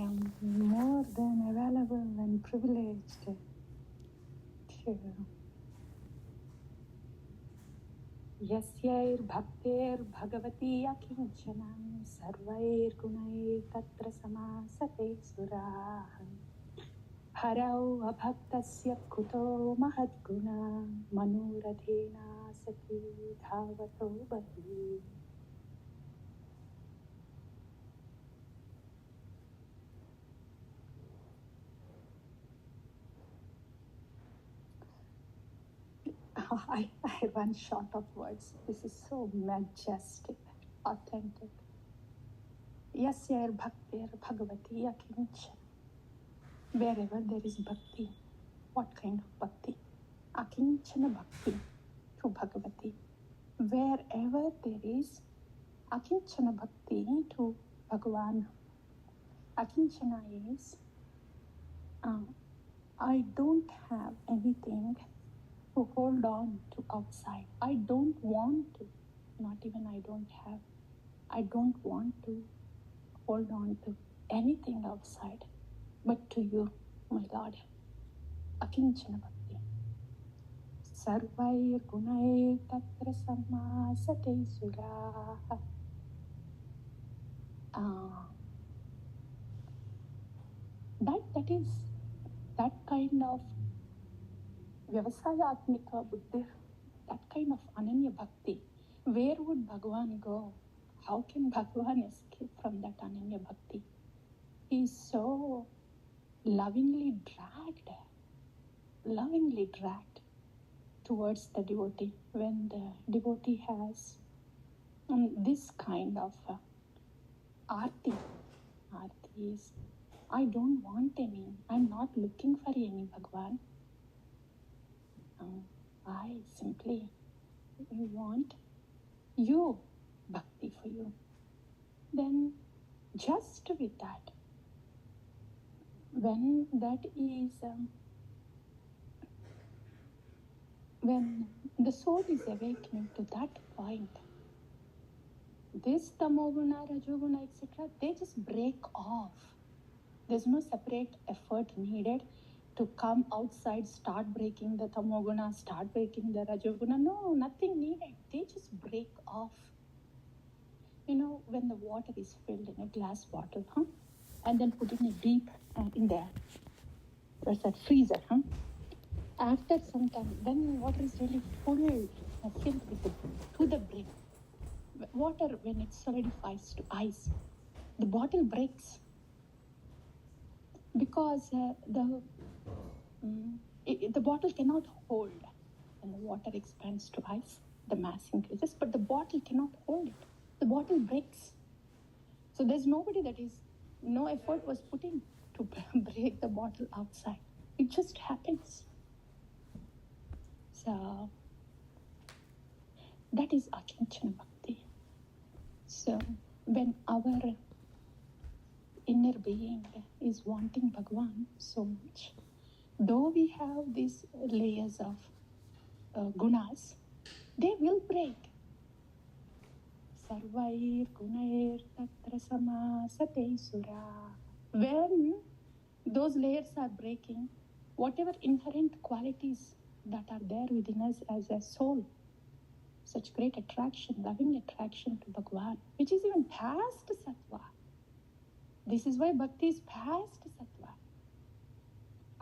am more than available and privileged to Yasyair bhaktir bhagavati akinchanam sarvair gunair tatra samasate surah harau abhaktasya kuto mahadguna manuradhena sati dhavato bhavi. I run short of words. This is so majestic, authentic. Yasyair bhaktir bhagavati akinchanam. Wherever there is bhakti, what kind of bhakti? Akincana Bhakti to Bhagavati. Wherever there is Akincana Bhakti to Bhagavan, Akincana is I don't have anything to hold on to outside. I don't want to, not even I don't have. I don't want to hold on to anything outside, but to you, my Lord. Akincana Bhakti. Sarvair gunair tatra samasate suraha. That kind of Vyavasayatmika Buddhi, that kind of Ananya Bhakti. Where would Bhagavan go? How can Bhagavan escape from that Ananya Bhakti? He is so lovingly dragged towards the devotee. When the devotee has this kind of arti is, I don't want any, I'm not looking for any Bhagavan. I simply want you, bhakti for you. Then just with that, when that is, when the soul is awakening to that point, this tamoguna, rajoguna, etc., they just break off. There's no separate effort needed to come outside, start breaking the tamoguna, start breaking the rajoguna. No, nothing needed. They just break off. You know, when the water is filled in a glass bottle, and then put in a deep in there. Where's that freezer, After some time, when the water is really filled with to the brim, water, when it solidifies to ice, the bottle breaks. Because the bottle cannot hold. When the water expands to ice, the mass increases, but the bottle cannot hold it. The bottle breaks. So there's nobody no effort was put in to break the bottle outside. It just happens. So that is Akincana Bhakti. So when our inner being is wanting Bhagavan so much, though we have these layers of gunas, they will break. Sarvair gunair tatra samasate sura. When those layers are breaking, whatever inherent qualities that are there within us as a soul, such great attraction, loving attraction to Bhagavan, which is even past sattva. This is why bhakti is past sattva.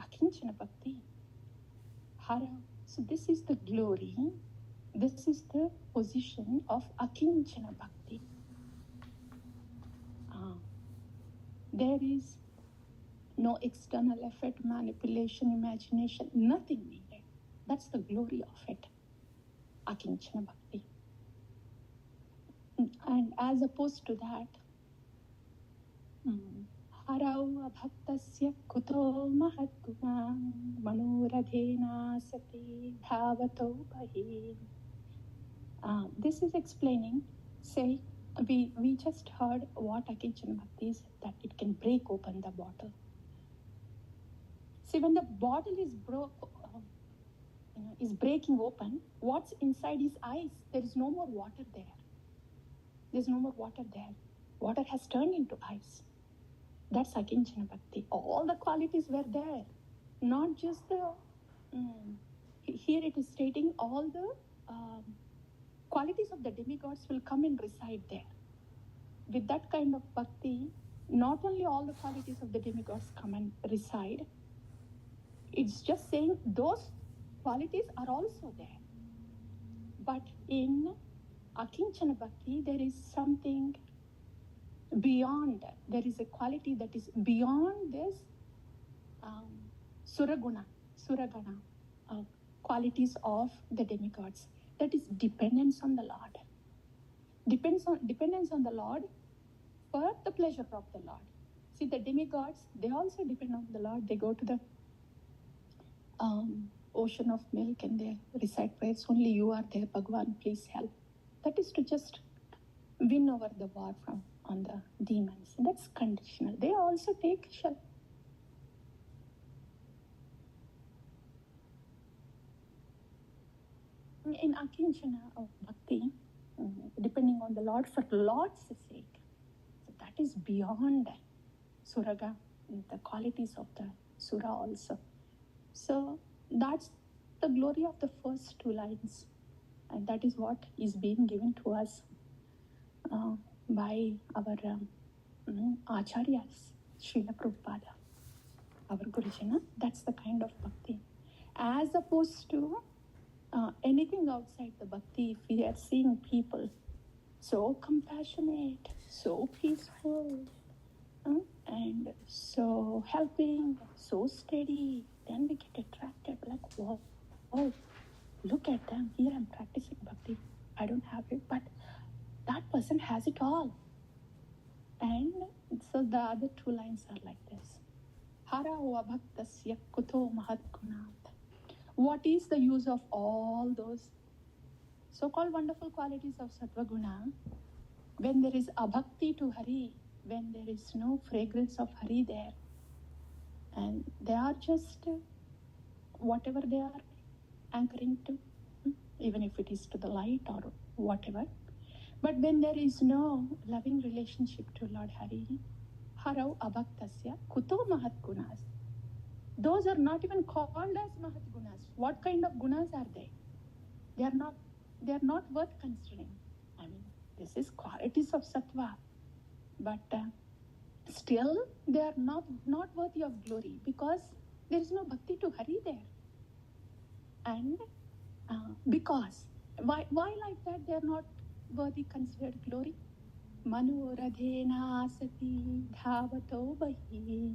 Akincana Bhakti. Hara. So this is the glory, this is the position of Akincana Bhakti. There is no external effort, manipulation, imagination, nothing needed. That's the glory of it. Akincana Bhakti. And as opposed to that, Harau abhaktasya kuto mahadguna manuradhena sati dhavato bhahi. This is explaining, say, we just heard what Akincana Bhakti is, that it can break open the bottle. See, when the bottle is breaking open, what's inside is ice. There is no more water there. There's no more water there. Water has turned into ice. That's Akincana Bhakti. All the qualities were there. Not just the... here it is stating all the qualities of the demigods will come and reside there. With that kind of bhakti, not only all the qualities of the demigods come and reside, it's just saying those qualities are also there. But in Akincana Bhakti, there is something beyond. There is a quality that is beyond this suragana, qualities of the demigods. That is dependence on the Lord. Dependence on the Lord for the pleasure of the Lord. See, the demigods, they also depend on the Lord. They go to the ocean of milk and they recite prayers. Only you are there, Bhagwan, please help. That is to just win over the war on the demons. That's conditional. They also take shelter. In Akincana Bhakti, depending on the Lord for Lord's sake. So that is beyond Suraga, the qualities of the Sura also. So that's the glory of the first two lines. And that is what is being given to us by our Acharyas, Srila Prabhupada, our gurujana. That's the kind of bhakti. As opposed to anything outside the bhakti, if we are seeing people so compassionate, so peaceful, and so helping, so steady, then we get attracted, like, wow, look at them. Here I'm practicing bhakti. I don't have it, but that person has it all. And so the other two lines are like this. Hara bhaktasya kuto mahat gunat. What is the use of all those so-called wonderful qualities of sattva guna when there is abhakti to Hari, when there is no fragrance of Hari there, and they are just whatever they are anchoring to, even if it is to the light or whatever. But when there is no loving relationship to Lord Hari, harau abhaktasya kuto mahat gunas. Those are not even called as mahat gunas. What kind of gunas are they? They are not worth considering. I mean, this is qualities of sattva, but still they are not worthy of glory because there is no bhakti to Hari there. And because why like that they are not worthy considered glory? Manoradhena sati dhavato bahi.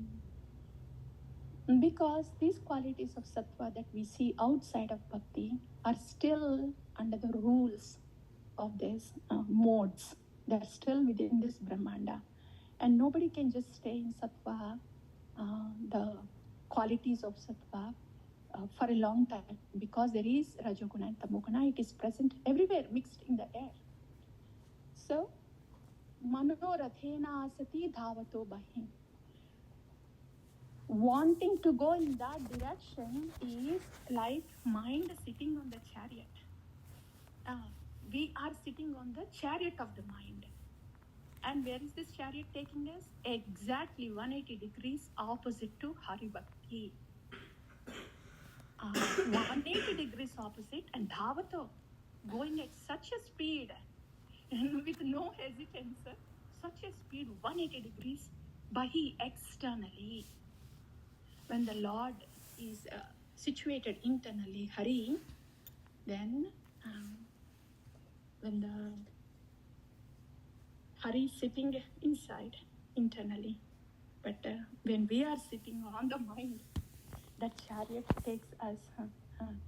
Because these qualities of sattva that we see outside of bhakti are still under the rules of these modes. They are still within this Brahmanda. And nobody can just stay in sattva, the qualities of sattva, for a long time, because there is Rajoguna and Tamoguna. It is present everywhere, mixed in the air. So, Manorathena asati dhavato bahi. Wanting to go in that direction is like mind sitting on the chariot. We are sitting on the chariot of the mind. And where is this chariot taking us? Exactly 180 degrees opposite to Hari Bhakti. 180 degrees opposite, and dhavato, going at such a speed and with no hesitance, such a speed, 180 degrees, bahi, externally. When the Lord is situated internally, Hari, then when the Hari is sitting inside, internally. But when we are sitting on the mind, that chariot takes us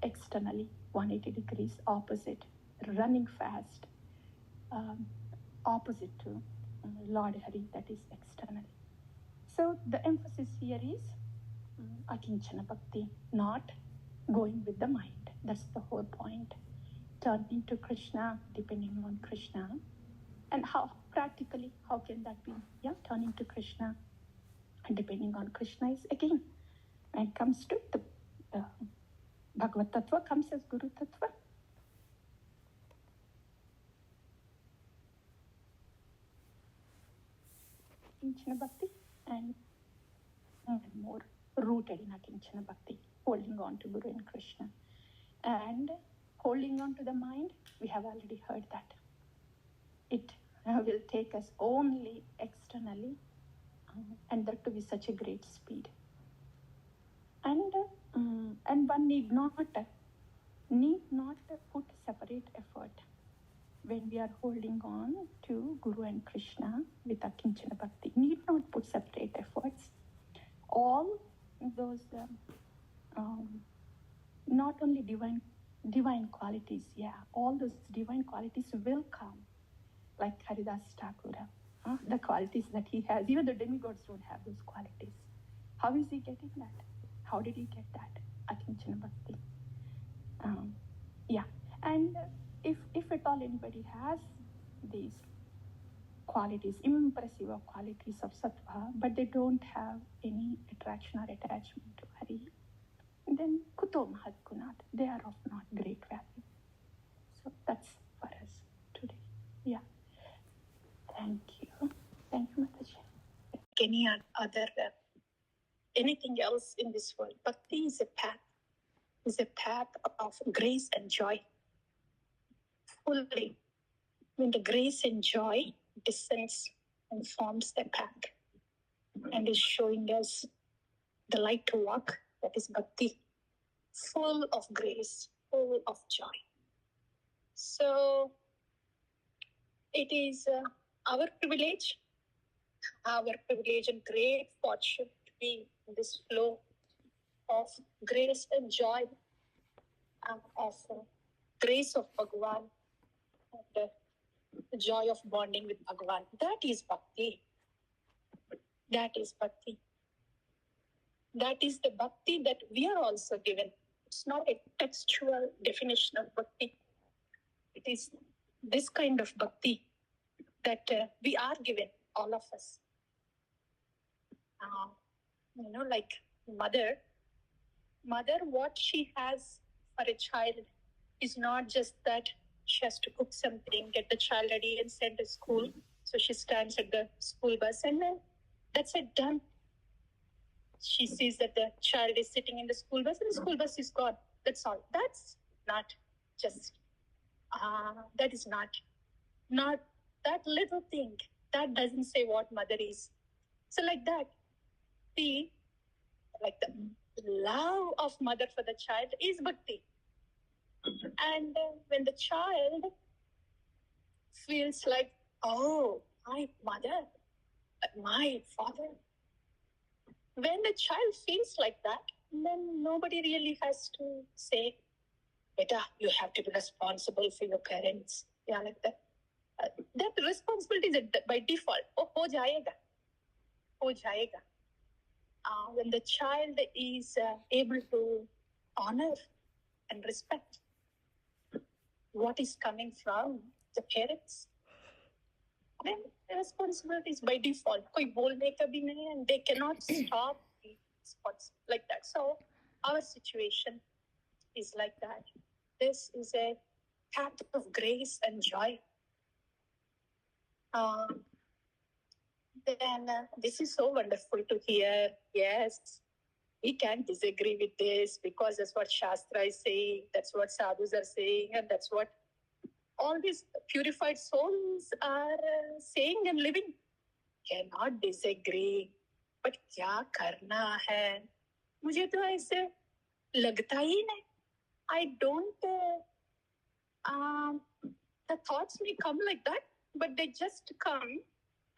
externally, 180 degrees opposite, running fast, opposite to Lord Hari, that is externally. So the emphasis here is Akincana Bhakti, not going with the mind. That's the whole point. Turning to Krishna, depending on Krishna. And how practically, how can that be? Yeah, turning to Krishna and depending on Krishna is again, when it comes to the Bhagavad Tattva comes as Guru Tattva. Akincana Bhakti. and more rooted in Akincana Bhakti, holding on to Guru and Krishna. And holding on to the mind, we have already heard that. It will take us only externally, and that to be such a great speed. And one need not put separate effort when we are holding on to Guru and Krishna with Akincana Bhakti. Need not put separate efforts. All those not only divine qualities, all those divine qualities will come, like Haridas Thakur, the qualities that he has. Even the demigods don't have those qualities. How is he getting that? How did he get that? Akincana Bhakti. And if at all anybody has these qualities, impressive qualities of sattva, but they don't have any attraction or attachment to Hari, then kuto mahat gunat, they are of not great value. So that's for us today. Thank you. Thank you, Mataji. Any other, anything else in this world? Bhakti is a path of grace and joy. Fully, when the grace and joy descends and forms the path and is showing us the light to walk, that is Bhakti, full of grace, full of joy. So it is our privilege and great fortune to be in this flow of grace and joy, of grace of Bhagavan, and the joy of bonding with Bhagavan. That is Bhakti. That is Bhakti. That is the Bhakti that we are also given. It's not a textual definition of Bhakti. It is this kind of Bhakti that we are given, all of us. Like mother, what she has for a child is not just that she has to cook something, get the child ready and send to school. So she stands at the school bus and then that's it, done. She sees that the child is sitting in the school bus and the school bus is gone. That's all. That's not just, that is not that little thing. That doesn't say what mother is. So like that, the love of mother for the child is Bhakti. And when the child feels like, oh, my mother, my father, when the child feels like that, then nobody really has to say, beta, you have to be responsible for your parents. Like that. That responsibility is by default. Ho jayega. When the child is able to honor and respect what is coming from the parents, then the responsibility is by default. Koi bolne ka bhi nahi, and they cannot stop the response like that. So our situation is like that. This is a path of grace and joy. Then this is so wonderful to hear. Yes, we can't disagree with this because that's what Shastra is saying, that's what sadhus are saying, and that's what all these purified souls are saying and living. Cannot disagree. But क्या करना है? मुझे तो ऐसे लगता ही नहीं. I don't, the thoughts may come like that, but they just come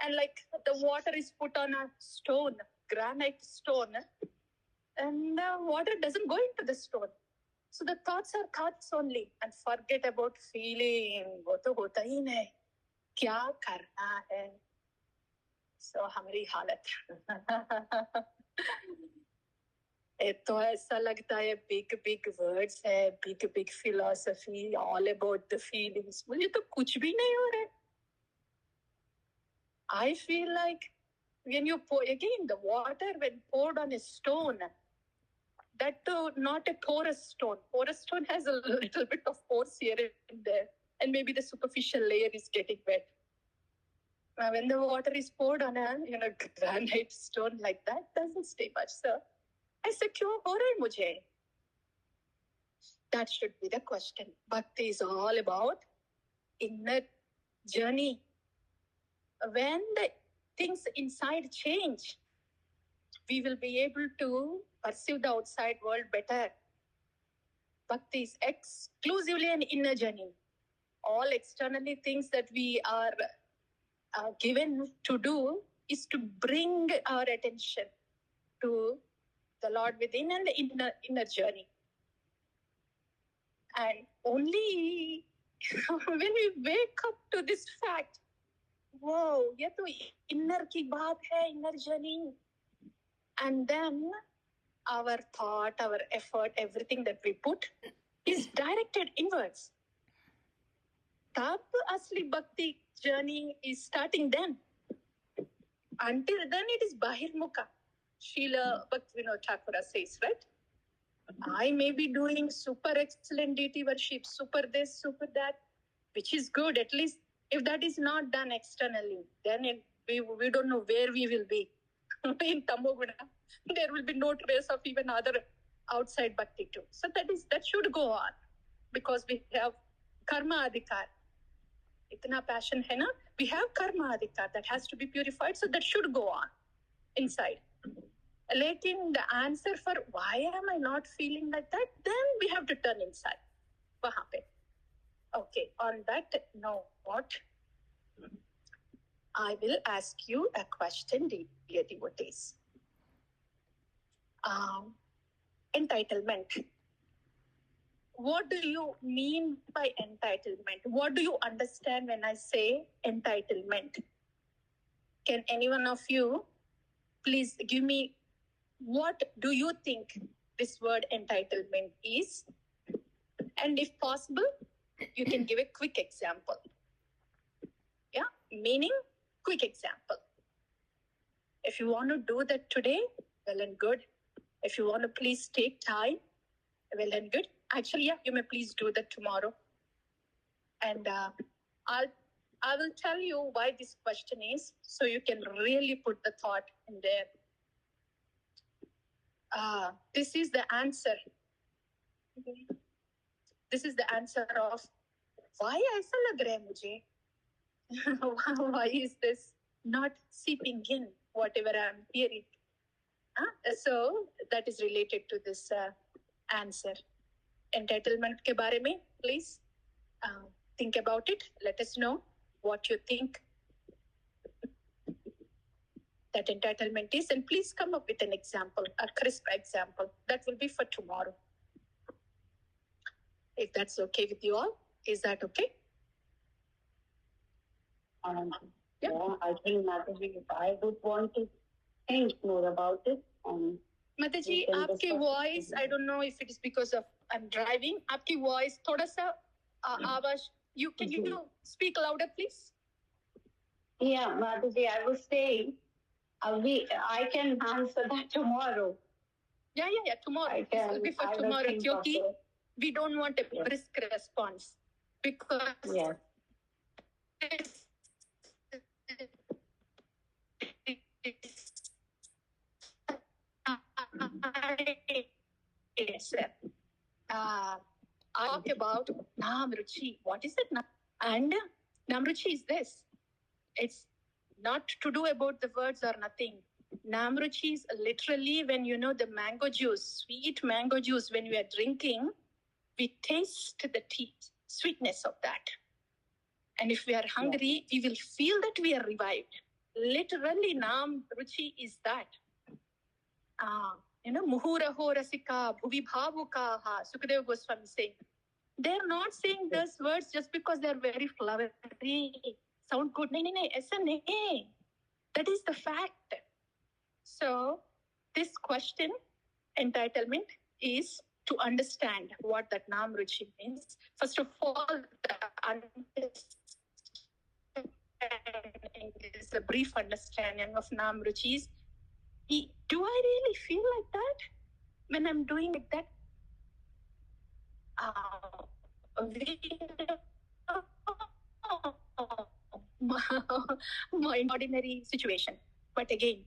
and like the water is put on a stone, granite stone, and the water doesn't go into the stone. So the thoughts are thoughts only, and forget about feeling. वो तो होता ही नहीं. क्या करना है? So हमारी हालत. तो ऐसा लगता है big words है, big philosophy, all about the feelings. मुझे तो कुछ भी नहीं हो रहा है. I feel like when you pour, again, the water when poured on a stone, that too not a porous stone. Porous stone has a little bit of pores here and there, and maybe the superficial layer is getting wet. When the water is poured on a granite stone like that, doesn't stay much. So ऐसे क्यों हो रहा है मुझे? That should be the question. Bhakti is all about inner journey. When the things inside change, we will be able to perceive the outside world better. Bhakti is exclusively an inner journey. All externally things that we are given to do is to bring our attention to the Lord within and the inner journey. And only when we wake up to this fact, whoa, ये तो inner की बात है, inner journey. And then our thought, our effort, everything that we put is directed inwards. तब असली bhakti journey is starting then. Until then it is bahirmukha. Srila Bhaktivinoda Thakur says, right? I may be doing super excellent deity worship, super this, super that, which is good. At least if that is not done externally, then we don't know where we will be. In Tamoguna, there will be no trace of even other outside bhakti too. So that should go on because we have karma adhikar. Itna passion hai na? We have karma adhikar that has to be purified, so that should go on inside. Lekin the answer for why am I not feeling like that, then we have to turn inside. Wahan pe. Okay, on that note, I will ask you a question, dear devotees. Entitlement. What do you mean by entitlement? What do you understand when I say entitlement? Can any one of you please give me, what do you think this word entitlement is? And if possible, you can give a quick example. Yeah, meaning quick example. If you want to do that today, well and good. If you want to please take time, well and good. Actually, yeah, you may please do that tomorrow. And I will tell you why this question is, so you can really put the thought in there. This is the answer. This is the answer of why aisa lag raha hai mujhe? Why is this not seeping in whatever I'm hearing? So that is related to this answer. Entitlement ke baare mein, please think about it. Let us know what you think that entitlement is, and please come up with an example, a crisp example. That will be for tomorrow. If that's okay with you all, is that okay? Yeah, I think Mataji, I would want to think more about it. Mataji, आपके voice, I don't know if it is because of I'm driving. आपकी voice थोड़ा सा आवाज. Can you speak louder, please? Yeah, Mataji, I was saying, I can answer that tomorrow. Yeah. Tomorrow. It will be for tomorrow. Because we don't want a brisk response. Because yes. Talk about Nam Ruchi. What is it? And Nam Ruchi is this. It's not to do about the words or nothing. Nam Ruchi is literally when the mango juice, sweet mango juice, when we are drinking, we taste the sweetness of that. And if we are hungry, we will feel that we are revived. Literally, Nam Ruchi is that. Muhuraho rasika bhuvi bhavukaha, Sukadeva Goswami saying. They're not saying those words just because they're very flowery, sound good. No, aisa nahi. That is the fact. So, this question, entitlement, is to understand what that Nam Ruchi means. First of all, the understanding is a brief understanding of Nam Ruchis. Do I really feel like that when I'm doing like that? my ordinary situation. But again,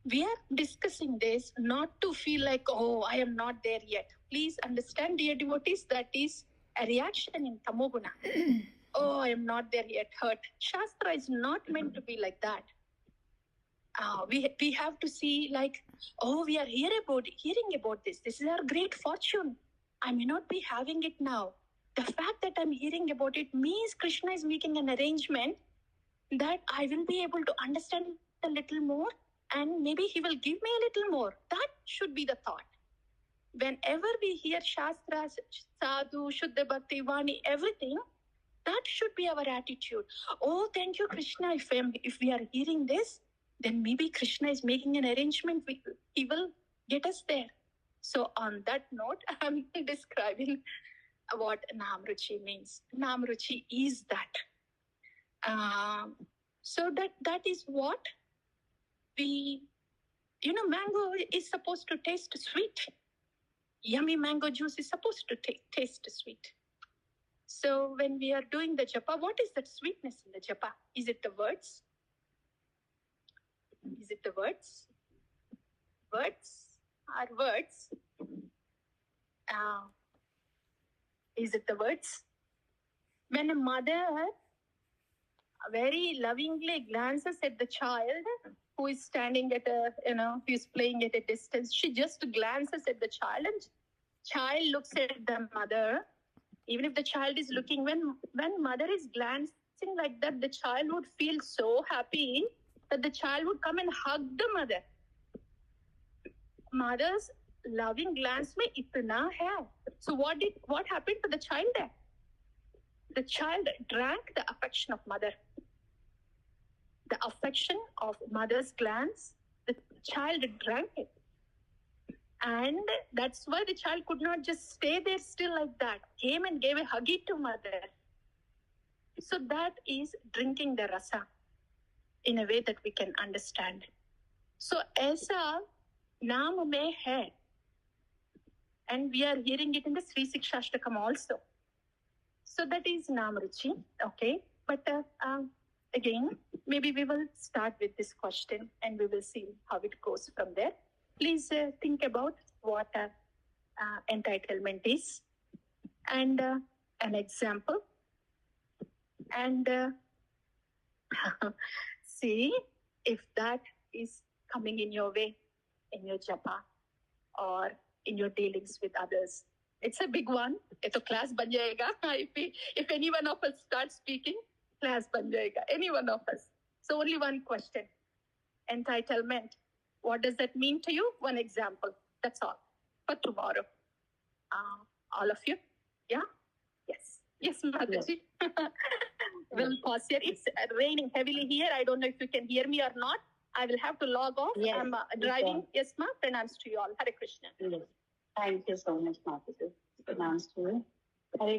we are discussing this not to feel like, oh, I am not there yet. Please understand, dear devotees, that is a reaction in Tamoguna. Oh, I am not there yet, hurt. Shastra is not meant to be like that. We have to see like, oh, we are hearing about this. This is our great fortune. I may not be having it now. The fact that I'm hearing about it means Krishna is making an arrangement that I will be able to understand a little more, and maybe he will give me a little more. That should be the thought. Whenever we hear Shastras, Sadhu, Shuddha Bhakti, Vani, everything, that should be our attitude. Oh, thank you, Krishna. If we are hearing this, then maybe Krishna is making an arrangement. He will get us there. So on that note, I'm describing what Namruchi means. Namruchi is that. So that is what we, mango is supposed to taste sweet. Yummy mango juice is supposed to taste sweet. So when we are doing the japa, what is that sweetness in the japa? Is it the words? Is it the words? Words are words. Is it the words? When a mother very lovingly glances at the child who is standing at who is playing at a distance, she just glances at the child, and child looks at the mother. Even if the child is looking, when mother is glancing like that, the child would feel so happy that the child would come and hug the mother. Mother's loving glance mein itna hai. So what happened to the child there? The child drank the affection of mother. The affection of mother's glance, the child drank it. And that's why the child could not just stay there still like that. Came and gave a huggy to mother. So that is drinking the rasa in a way that we can understand. So aisa naam mein hai. And we are hearing it in the Sri Sikshashtakam also. So that is Namruchi. Okay. But again, maybe we will start with this question and we will see how it goes from there. Please think about what entitlement is and an example. And see if that is coming in your way, in your japa or in your dealings with others. It's a big one. It's a class ban jayega. If any one of us starts speaking, class ban jayega. Any one of us. So only one question. Entitlement. What does that mean to you? One example. That's all. For tomorrow. All of you? Yeah? Yes. Yes, Mataji. We'll pause here. It's raining heavily here. I don't know if you can hear me or not. I will have to log off. Yes, I'm driving. Yes, ma. Pranams to you all. Hare Krishna. Yes. Thank you so much, Mataji. Pranams to you. Hare